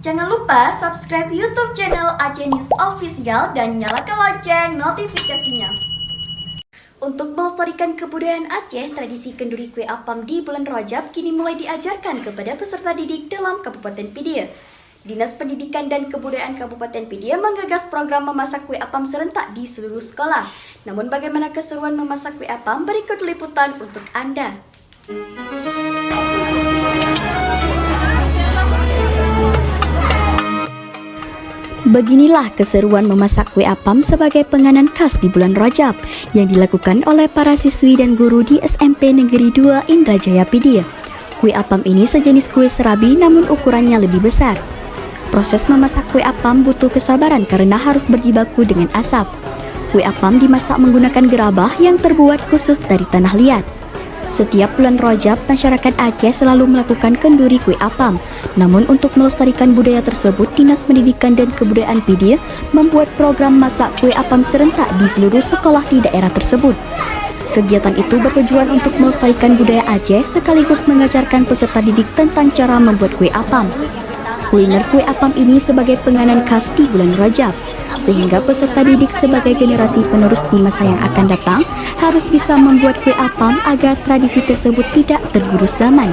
Jangan lupa subscribe YouTube channel Aceh News Official dan nyalakan lonceng notifikasinya. Untuk melestarikan kebudayaan Aceh, tradisi kenduri kue apam di bulan Rajab kini mulai diajarkan kepada peserta didik dalam Kabupaten Pidia. Dinas Pendidikan dan Kebudayaan Kabupaten Pidia menggagas program memasak kue apam serentak di seluruh sekolah. Namun bagaimana keseruan memasak kue apam? Berikut liputan untuk Anda. Beginilah keseruan memasak kue apam sebagai penganan khas di bulan Rajab yang dilakukan oleh para siswi dan guru di SMP Negeri 2 Indrajaya Pidia. Kue apam ini sejenis kue serabi namun ukurannya lebih besar. Proses memasak kue apam butuh kesabaran karena harus berjibaku dengan asap. Kue apam dimasak menggunakan gerabah yang terbuat khusus dari tanah liat. Setiap bulan Rajab, masyarakat Aceh selalu melakukan kenduri kue apam. Namun untuk melestarikan budaya tersebut, Dinas Pendidikan dan Kebudayaan Pidia membuat program masak kue apam serentak di seluruh sekolah di daerah tersebut. Kegiatan itu bertujuan untuk melestarikan budaya Aceh sekaligus mengajarkan peserta didik tentang cara membuat kue apam. Kuliner kue apam ini sebagai penganan khas di bulan Rajab, sehingga peserta didik sebagai generasi penerus di masa yang akan datang harus bisa membuat kue apam agar tradisi tersebut tidak tergerus zaman.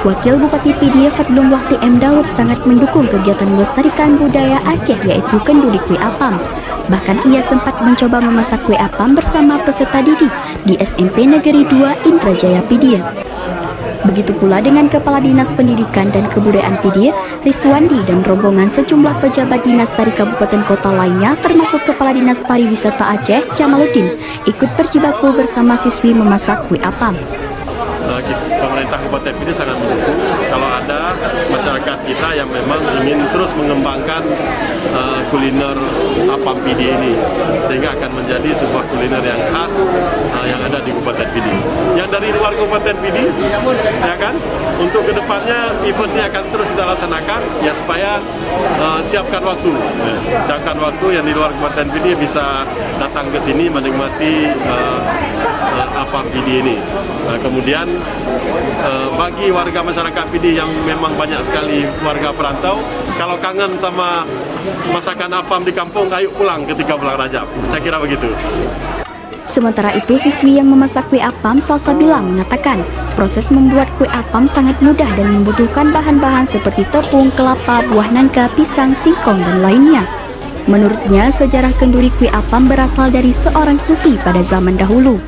Wakil Bupati Pidia Fadlung Wahti M. Daud sangat mendukung kegiatan melestarikan budaya Aceh yaitu kenduri kue apam. Bahkan ia sempat mencoba memasak kue apam bersama peserta didik di SMP Negeri 2 Indrajaya Pidia. Begitu pula dengan Kepala Dinas Pendidikan dan Kebudayaan Pidia, Riswandi, dan rombongan sejumlah pejabat dinas dari kabupaten kota lainnya termasuk Kepala Dinas Pariwisata Aceh, Jamaluddin, ikut berjibaku bersama siswi memasak kue apam. Pemerintah Kabupaten Pidia sangat mendukung kalau ada masyarakat kita yang memang ingin terus mengembangkan kuliner apam Pidia ini, sehingga akan menjadi sebuah kuliner yang khas yang ada di Kabupaten Pidia. Yang dari luar Kabupaten Pidia, ya kan, untuk kedepannya event ini akan terus kita laksanakan, ya supaya siapkan waktu yang di luar Kabupaten Pidia bisa datang ke sini menikmati apam Pidia ini. Kemudian bagi warga masyarakat Pidia yang memang banyak sekali warga perantau, kalau kangen sama masakan apam di kampung, ayo pulang ketika bulan Rajab. Saya kira begitu. Sementara itu, siswi yang memasak kue apam, Salsabila, mengatakan proses membuat kue apam sangat mudah dan membutuhkan bahan-bahan seperti tepung, kelapa, buah nangka, pisang, singkong, dan lainnya. Menurutnya, sejarah kenduri kue apam berasal dari seorang sufi pada zaman dahulu.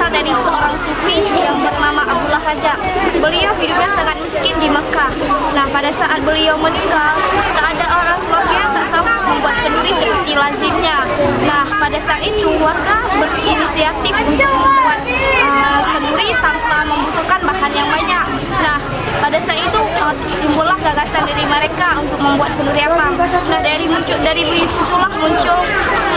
Dari seorang sufi yang bernama Abdullah Raja. Beliau hidupnya sangat miskin di Mekah. Nah, pada saat beliau meninggal, tak ada orang keluarga yang tak sanggup membuat kenduri seperti lazimnya. Nah, pada saat itu warga berinisiatif untuk membuat kenduri tanpa membutuhkan bahan yang banyak. Nah, pada saat itu timbullah gagasan dari mereka untuk membuat kenduri apam. Nah, dari situlah muncul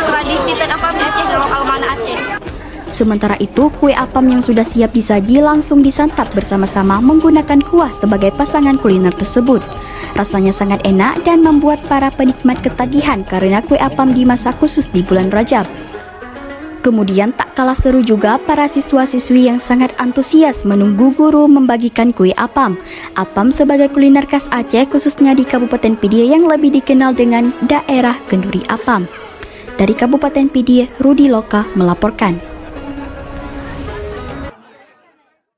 tradisi apam di Aceh dalam Almana Aceh. Sementara itu, kue apam yang sudah siap disaji langsung disantap bersama-sama menggunakan kuah sebagai pasangan kuliner tersebut. Rasanya sangat enak dan membuat para penikmat ketagihan karena kue apam dimasak khusus di bulan Rajab. Kemudian tak kalah seru juga para siswa-siswi yang sangat antusias menunggu guru membagikan kue apam. Apam sebagai kuliner khas Aceh khususnya di Kabupaten Pidia yang lebih dikenal dengan daerah kenduri apam. Dari Kabupaten Pidia, Rudi Loka melaporkan.